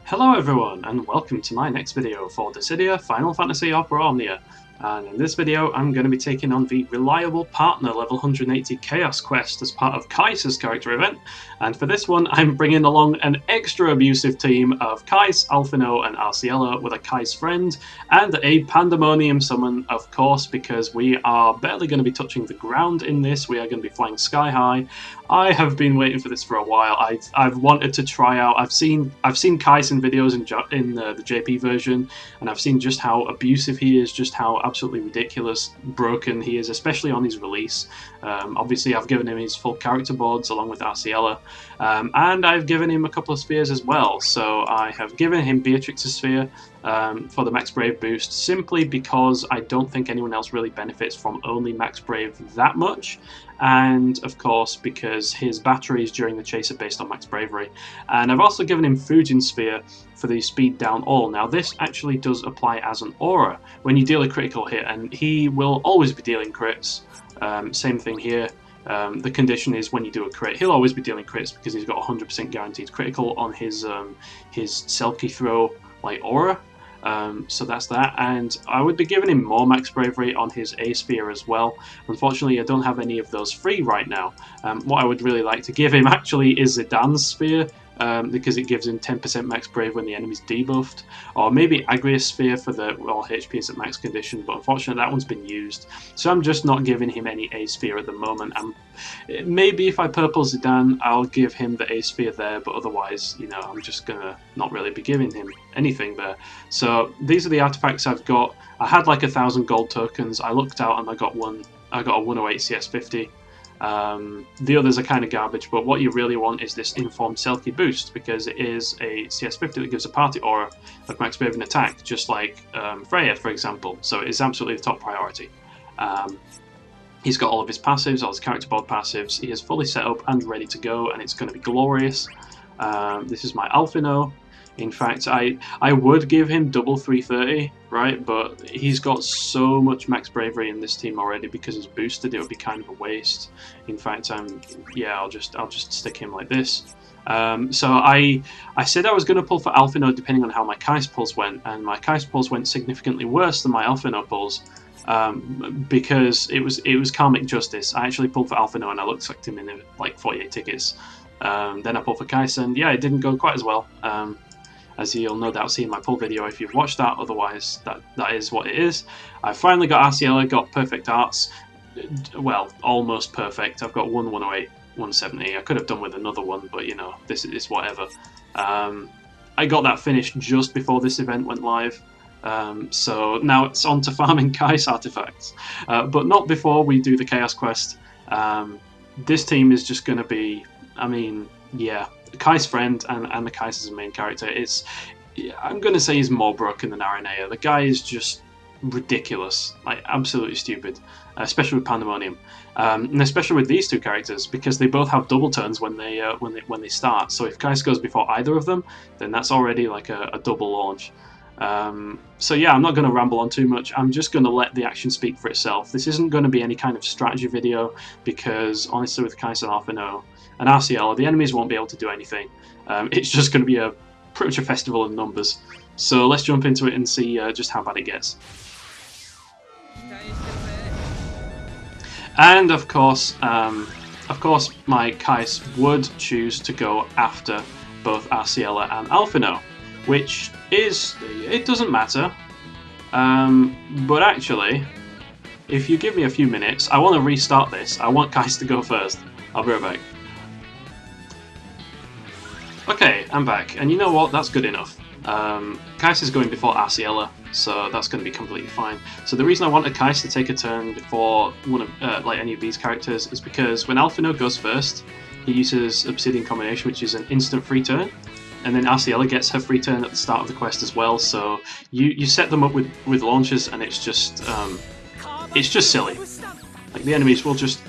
Hello everyone, and welcome to my next video for Dissidia Final Fantasy Opera Omnia. And in this video I'm going to be taking on the Reliable Partner level 180 Chaos quest as part of Keiss's character event. And for this one I'm bringing along an extra abusive team of Keiss, Alphinaud and Arciela with a Keiss friend and a Pandemonium summon, of course, because we are barely going to be touching the ground in this. We are going to be flying sky high. I have been waiting for this for a while. I've wanted to try out. I've seen Keiss in videos in the JP version, and I've seen just how abusive he is, just how absolutely ridiculous, broken he is, especially on his release. Obviously, I've given him his full character boards along with Arciela, and I've given him a couple of spheres as well. So I have given him Beatrix's sphere for the Max Brave boost, simply because I don't think anyone else really benefits from only Max Brave that much, and of course because his batteries during the chase are based on Max Bravery. And I've also given him Fujin's sphere for the speed down all. Now this actually does apply as an aura when you deal a critical hit, and he will always be dealing crits. Same thing here. The condition is when you do a crit, he'll always be dealing crits because he's got 100% guaranteed critical on his Selkie throw like aura. So that's that, and I would be giving him more Max Bravery on his A sphere as well. Unfortunately, I don't have any of those free right now. What I would really like to give him actually is Zidane's sphere, because it gives him 10% Max Brave when the enemy's debuffed, or maybe Agria's sphere for the HP is at max condition, but unfortunately that one's been used, so I'm just not giving him any A sphere at the moment. Maybe if I purple Zidane I'll give him the A sphere there, but otherwise, you know, I'm just gonna not really be giving him anything there. So these are the artifacts I've got. I had like 1,000 gold tokens. I looked out and I got a 108 CS50. The others are kind of garbage, but what you really want is this Informed Selkie boost, because it is a CS50 that gives a party aura of Max Brave and attack, just like Freya, for example, so it's absolutely the top priority. He's got all of his passives, all his character board passives, he is fully set up and ready to go, and it's going to be glorious. This is my Alphinaud. In fact, I would give him double 330, right? But he's got so much Max Bravery in this team already because he's boosted. It would be kind of a waste. In fact, yeah, I'll just stick him like this. So I said I was going to pull for Alphinaud depending on how my Keiss pulls went, and my Keiss pulls went significantly worse than my Alphinaud pulls. Because it was karmic justice. I actually pulled for Alphinaud and I looked like him in like 48 tickets. Then I pulled for Keiss, and yeah, it didn't go quite as well. As you'll no doubt see in my pull video if you've watched that. Otherwise, that is what it is. I finally got Arciela, got perfect arts. Well, almost perfect. I've got 108, 170. I could have done with another one, but you know, this is whatever. I got that finished just before this event went live. So now it's on to farming Keiss artifacts, but not before we do the Chaos quest. This team is just going to be, I mean, yeah, Keiss friend and the Keiss as a main character. I'm going to say he's more broken than Aranea. The guy is just ridiculous, like absolutely stupid, especially with Pandemonium, and especially with these two characters because they both have double turns when they start. So if Keiss goes before either of them, then that's already like a double launch. So yeah, I'm not going to ramble on too much. I'm just going to let the action speak for itself. This isn't going to be any kind of strategy video because honestly, with Keiss and Alphinaud and Arciela, the enemies won't be able to do anything. It's just going to be pretty much a festival of numbers. So let's jump into it and see just how bad it gets. And of course, my Keiss would choose to go after both Arciela and Alphinaud, which it doesn't matter. But actually, if you give me a few minutes, I want to restart this. I want Keiss to go first. I'll be right back. Okay, I'm back, and you know what? That's good enough. Keiss is going before Arciela, so that's going to be completely fine. So the reason I wanted Keiss to take a turn before one of like any of these characters is because when Alphinaud goes first, he uses Obsidian Combination, which is an instant free turn, and then Arciela gets her free turn at the start of the quest as well. So you set them up with launches, and it's just silly. Like the enemies will just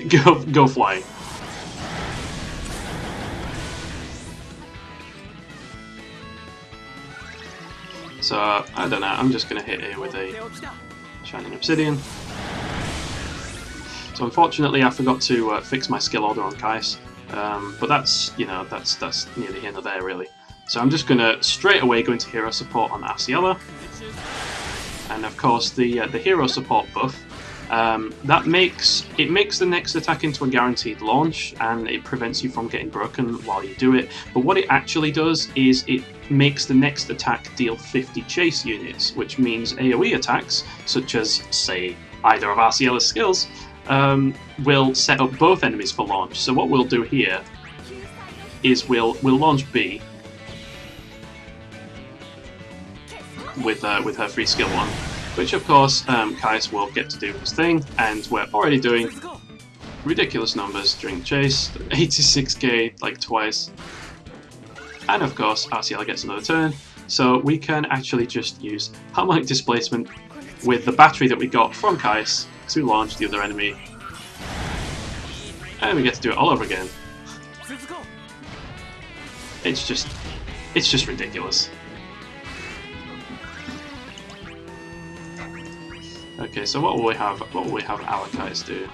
go flying. So, I don't know, I'm just going to hit it with a Shining Obsidian. So unfortunately I forgot to fix my skill order on Keiss, but that's, you know, that's neither here nor there really. So I'm just going to straight away go into hero support on Arciela. And of course the hero support buff, that makes the next attack into a guaranteed launch, and it prevents you from getting broken while you do it. But what it actually does is it makes the next attack deal 50 chase units, which means AoE attacks, such as, say, either of Arciela's skills, will set up both enemies for launch. So what we'll do here is we'll launch B with her free skill 1, which of course Keiss will get to do his thing, and we're already doing ridiculous numbers during the chase, 86k like twice, and of course Arciela gets another turn, so we can actually just use harmonic displacement with the battery that we got from Keiss to launch the other enemy, and we get to do it all over again. It's just ridiculous. Okay, so what will we have our Keiss do?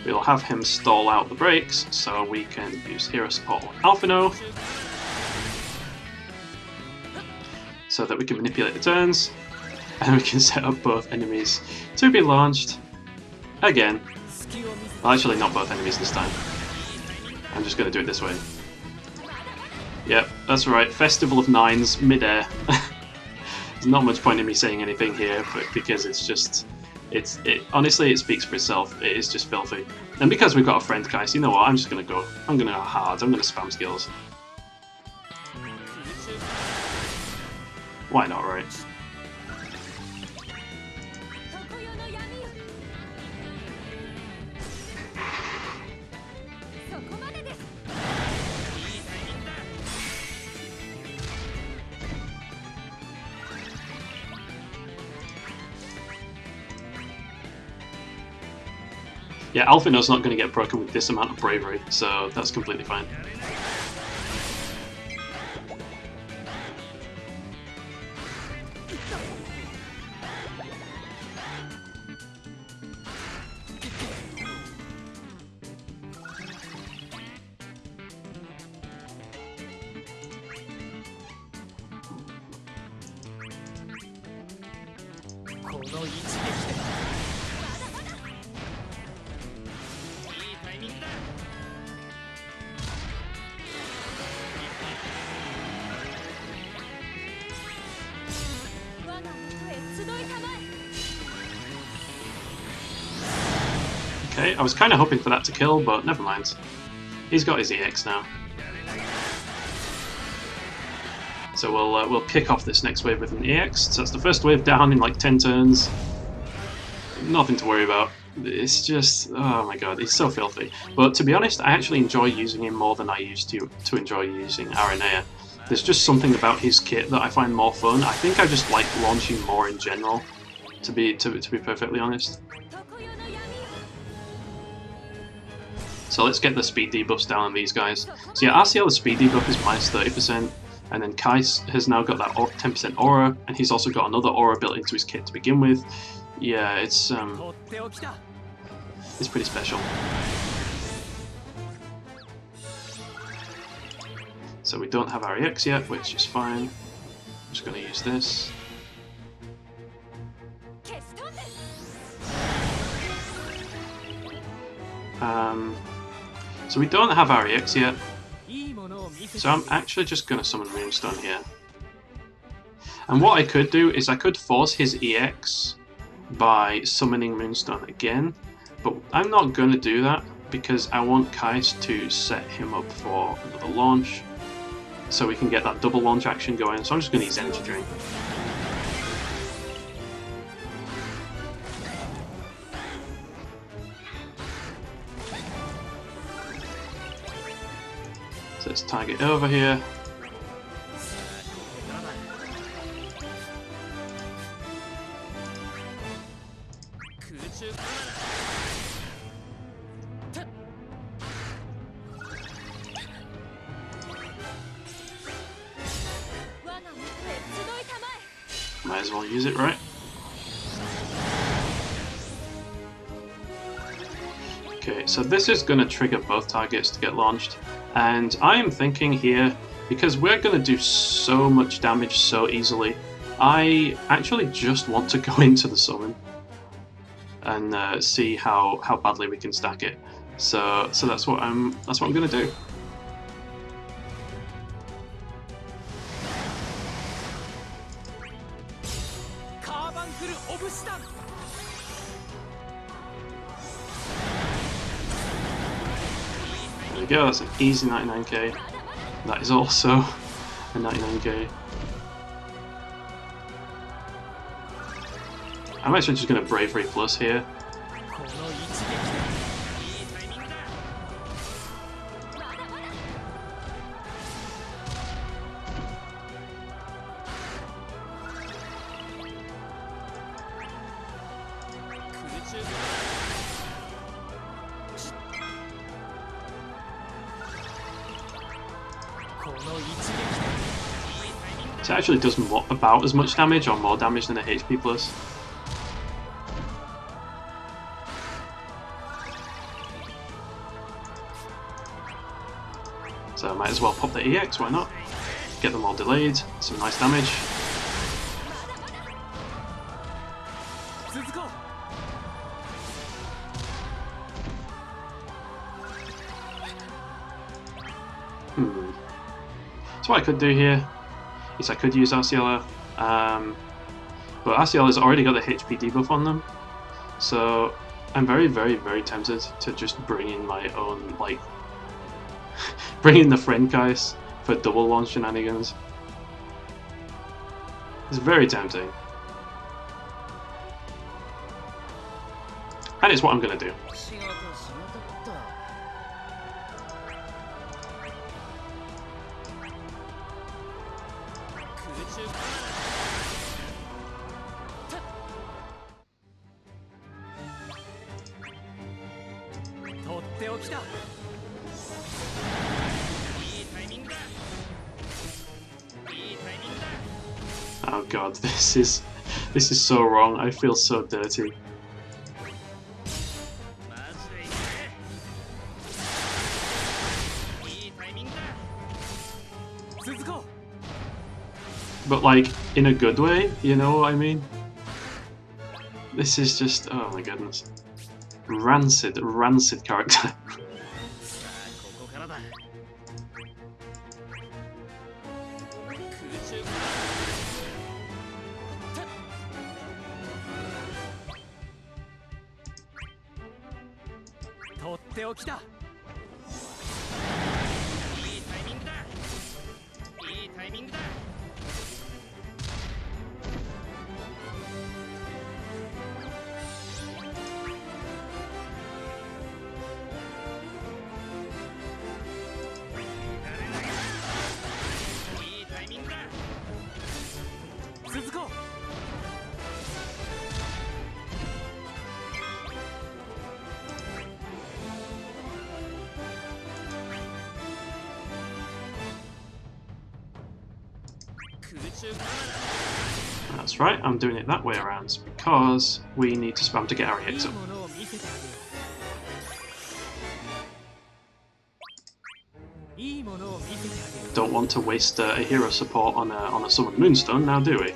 We'll have him stall out the brakes, so we can use hero support on Alphinaud, so that we can manipulate the turns, and we can set up both enemies to be launched again. Well, actually not both enemies this time. I'm just going to do it this way. Yep, that's right, Festival of Nines, mid-air. There's not much point in me saying anything here, but because it's just... honestly, it speaks for itself. It is just filthy. And because we've got a friend, guys, you know what, I'm just going to go. I'm going to go hard. I'm going to spam skills. Why not, right? Yeah, Alphinaud's not going to get broken with this amount of bravery, so that's completely fine. Okay, I was kind of hoping for that to kill, but never mind. He's got his EX now. So we'll kick off this next wave with an EX. So that's the first wave down in like 10 turns. Nothing to worry about. It's just, oh my god, he's so filthy. But to be honest, I actually enjoy using him more than I used to enjoy using Aranea. There's just something about his kit that I find more fun. I think I just like launching more in general, to be perfectly honest. So let's get the speed debuffs down on these guys. So yeah, Arciela's speed debuff is minus 30%, and then Keiss has now got that 10% aura, and he's also got another aura built into his kit to begin with. Yeah, it's pretty special. So we don't have our EX yet, which is fine. I'm just going to use this. So we don't have our EX yet. So I'm actually just going to summon Moonstone here. And what I could do is I could force his EX by summoning Moonstone again, but I'm not going to do that because I want Keiss to set him up for another launch so we can get that double launch action going. So I'm just going to use Energy Drink. So let's target over here. Might as well use it, right? Okay, so this is going to trigger both targets to get launched, and I am thinking here, because we're going to do so much damage so easily, I actually just want to go into the summon and see how badly we can stack it. So that's what I'm going to do. There we go, that's an easy 99k. That is also a 99k. I'm actually just going to Bravery Plus here. So it actually does about as much damage or more damage than a HP plus. So I might as well pop the EX, why not? Get them all delayed, some nice damage. So what I could do here is I could use Arciela, but Arciela's already got the HP debuff on them, so I'm very tempted to just bring in my own, like, bring in the friend Keiss for double launch shenanigans. It's very tempting. And it's what I'm going to do. Oh god, this is so wrong. I feel so dirty. But like in a good way, you know what I mean? This is just, oh my goodness. Rancid character. That's right, I'm doing it that way around because we need to spam to get our EX up. Don't want to waste a hero support on a summoned Moonstone now, do we?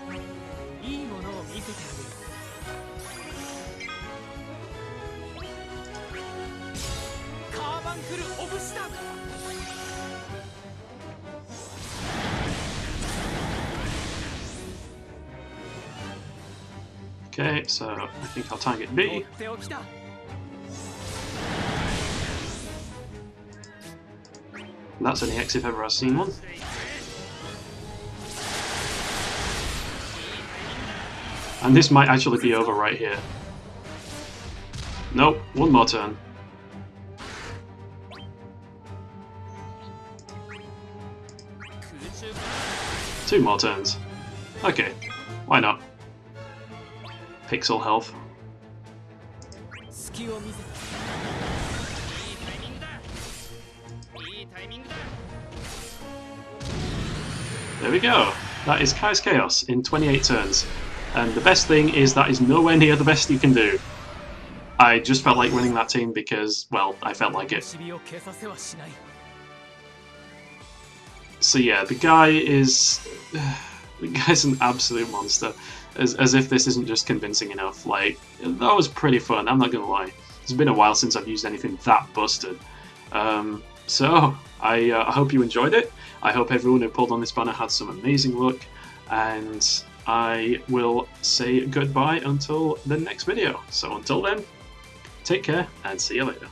Okay, so I think I'll target B. That's an EX if ever I've seen one. And this might actually be over right here. Nope, one more turn. Two more turns. Okay, why not? Pixel health. There we go. That is Keiss Chaos in 28 turns. And the best thing is that is nowhere near the best you can do. I just felt like winning that team because, well, I felt like it. So yeah, the guy's an absolute monster. As if this isn't just convincing enough. Like, that was pretty fun, I'm not gonna lie. It's been a while since I've used anything that busted. So, I hope you enjoyed it. I hope everyone who pulled on this banner had some amazing luck. And I will say goodbye until the next video. So until then, take care and see you later.